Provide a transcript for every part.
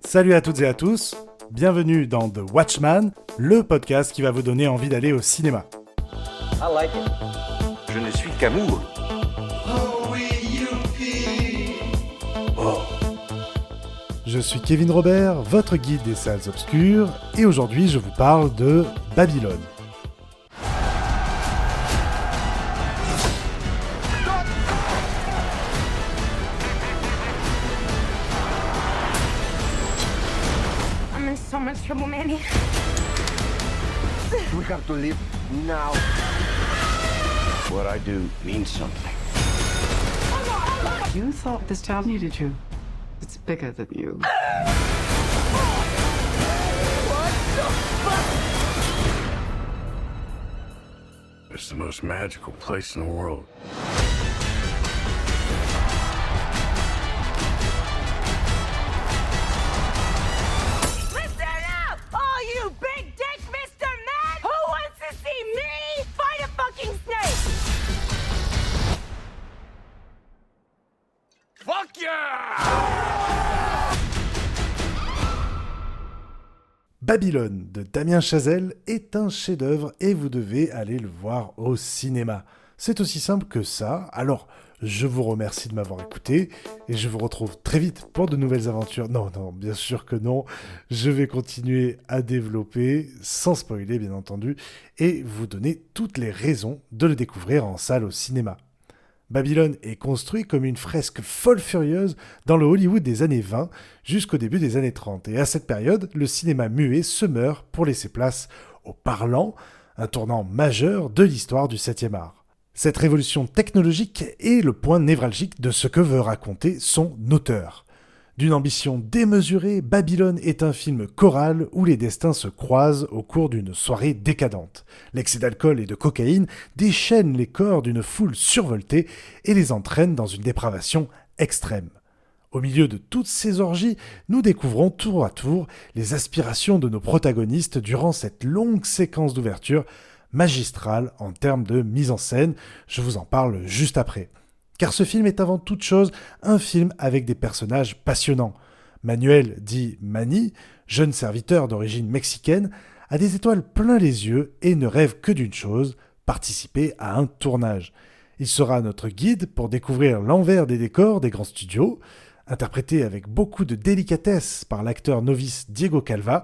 Salut à toutes et à tous, bienvenue dans The Watchman, le podcast qui va vous donner envie d'aller au cinéma. I like it. Je ne suis qu'amour. Je suis Kevin Robert, votre guide des salles obscures, et aujourd'hui je vous parle de Babylone. I'm in so much trouble, Manny. We have to leave now. What I do means something. You thought this town needed you. It's bigger than you. It's the most magical place in the world. Listen up! All you big dick Mr. Man! Who wants to see me fight a fucking snake? Fuck yeah! Babylone de Damien Chazelle est un chef-d'œuvre et vous devez aller le voir au cinéma. C'est aussi simple que ça, alors je vous remercie de m'avoir écouté et je vous retrouve très vite pour de nouvelles aventures. Non, bien sûr que non, je vais continuer à développer, sans spoiler bien entendu, et vous donner toutes les raisons de le découvrir en salle au cinéma. Babylone est construit comme une fresque folle furieuse dans le Hollywood des années 20 jusqu'au début des années 30. Et à cette période, le cinéma muet se meurt pour laisser place au parlant, un tournant majeur de l'histoire du 7e art. Cette révolution technologique est le point névralgique de ce que veut raconter son auteur. D'une ambition démesurée, Babylone est un film choral où les destins se croisent au cours d'une soirée décadente. L'excès d'alcool et de cocaïne déchaîne les corps d'une foule survoltée et les entraîne dans une dépravation extrême. Au milieu de toutes ces orgies, nous découvrons tour à tour les aspirations de nos protagonistes durant cette longue séquence d'ouverture magistrale en termes de mise en scène. Je vous en parle juste après. Car ce film est avant toute chose un film avec des personnages passionnants. Manuel, dit Manny, jeune serviteur d'origine mexicaine, a des étoiles plein les yeux et ne rêve que d'une chose, participer à un tournage. Il sera notre guide pour découvrir l'envers des décors des grands studios. Interprété avec beaucoup de délicatesse par l'acteur novice Diego Calva,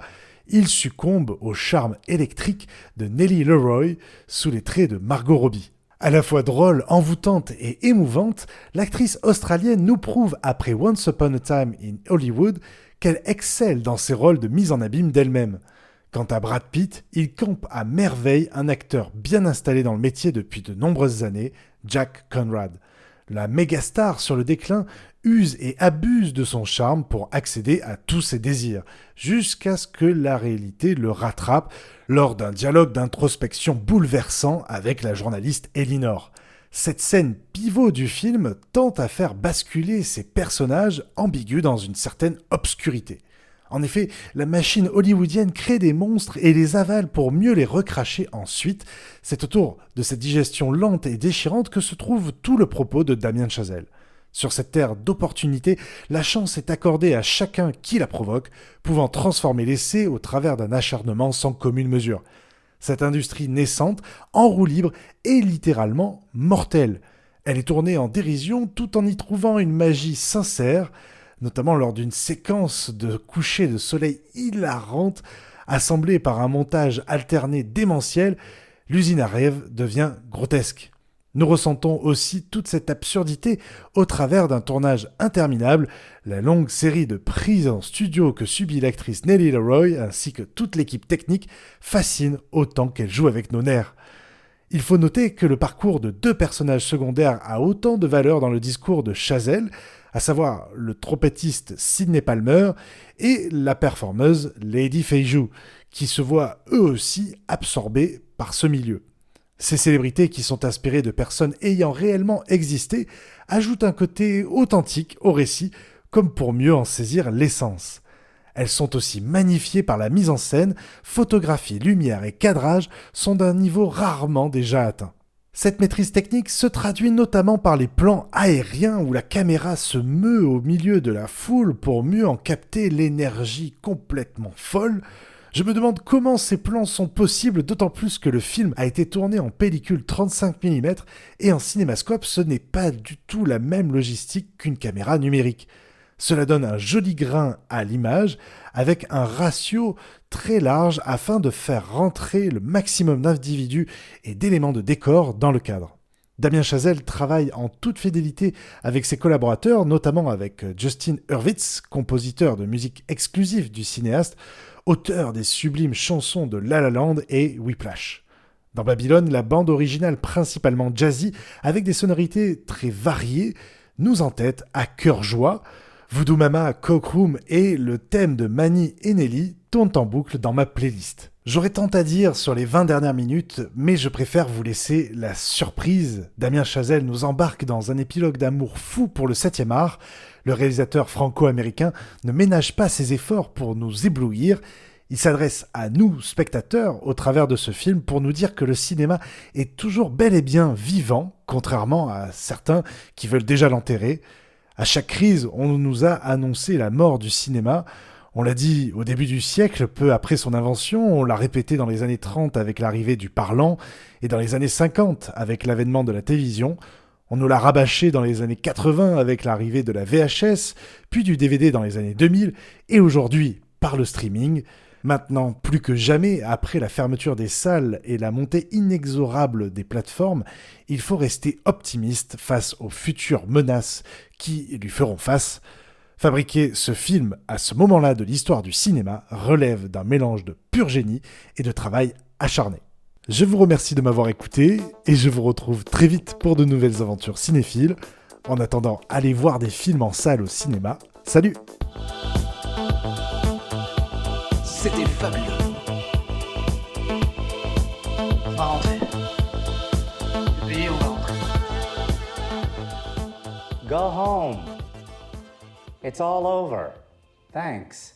il succombe au charme électrique de Nellie Leroy sous les traits de Margot Robbie. À la fois drôle, envoûtante et émouvante, l'actrice australienne nous prouve après Once Upon a Time in Hollywood qu'elle excelle dans ses rôles de mise en abîme d'elle-même. Quant à Brad Pitt, il campe à merveille un acteur bien installé dans le métier depuis de nombreuses années, Jack Conrad. La mégastar sur le déclin use et abuse de son charme pour accéder à tous ses désirs, jusqu'à ce que la réalité le rattrape lors d'un dialogue d'introspection bouleversant avec la journaliste Elinor. Cette scène pivot du film tente à faire basculer ces personnages ambigus dans une certaine obscurité. En effet, la machine hollywoodienne crée des monstres et les avale pour mieux les recracher ensuite. C'est autour de cette digestion lente et déchirante que se trouve tout le propos de Damien Chazelle. Sur cette terre d'opportunités, la chance est accordée à chacun qui la provoque, pouvant transformer l'essai au travers d'un acharnement sans commune mesure. Cette industrie naissante, en roue libre, est littéralement mortelle. Elle est tournée en dérision tout en y trouvant une magie sincère, notamment lors d'une séquence de coucher de soleil hilarante, assemblée par un montage alterné démentiel. L'usine à rêve devient grotesque. Nous ressentons aussi toute cette absurdité au travers d'un tournage interminable, la longue série de prises en studio que subit l'actrice Nellie Leroy ainsi que toute l'équipe technique fascine autant qu'elle joue avec nos nerfs. Il faut noter que le parcours de deux personnages secondaires a autant de valeur dans le discours de Chazelle, à savoir le trompettiste Sidney Palmer et la performeuse Lady Feiju, qui se voient eux aussi absorbés par ce milieu. Ces célébrités qui sont inspirées de personnes ayant réellement existé ajoutent un côté authentique au récit, comme pour mieux en saisir l'essence. Elles sont aussi magnifiées par la mise en scène, photographie, lumière et cadrage sont d'un niveau rarement déjà atteint. Cette maîtrise technique se traduit notamment par les plans aériens où la caméra se meut au milieu de la foule pour mieux en capter l'énergie complètement folle. Je me demande comment ces plans sont possibles, d'autant plus que le film a été tourné en pellicule 35 mm et en cinémascope, ce n'est pas du tout la même logistique qu'une caméra numérique. Cela donne un joli grain à l'image, avec un ratio très large afin de faire rentrer le maximum d'individus et d'éléments de décor dans le cadre. Damien Chazelle travaille en toute fidélité avec ses collaborateurs, notamment avec Justin Hurwitz, compositeur de musique exclusive du cinéaste, auteur des sublimes chansons de La La Land et Whiplash. Dans Babylone, la bande originale principalement jazzy, avec des sonorités très variées, nous entête à cœur joie. Voodoo Mama, Coke Room et le thème de Mani et Nelly tournent en boucle dans ma playlist. J'aurais tant à dire sur les 20 dernières minutes, mais je préfère vous laisser la surprise. Damien Chazelle nous embarque dans un épilogue d'amour fou pour le 7e art. Le réalisateur franco-américain ne ménage pas ses efforts pour nous éblouir. Il s'adresse à nous, spectateurs, au travers de ce film pour nous dire que le cinéma est toujours bel et bien vivant, contrairement à certains qui veulent déjà l'enterrer. À chaque crise, on nous a annoncé la mort du cinéma. On l'a dit au début du siècle, peu après son invention, on l'a répété dans les années 30 avec l'arrivée du parlant, et dans les années 50 avec l'avènement de la télévision. On nous l'a rabâché dans les années 80 avec l'arrivée de la VHS, puis du DVD dans les années 2000, et aujourd'hui par le streaming. Maintenant, plus que jamais, après la fermeture des salles et la montée inexorable des plateformes, il faut rester optimiste face aux futures menaces qui lui feront face. Fabriquer ce film à ce moment-là de l'histoire du cinéma relève d'un mélange de pur génie et de travail acharné. Je vous remercie de m'avoir écouté et je vous retrouve très vite pour de nouvelles aventures cinéphiles. En attendant, allez voir des films en salle au cinéma. Salut! C'était fabuleux. On va rentrer. C'est payé, on va rentrer. Go home. It's all over. Thanks.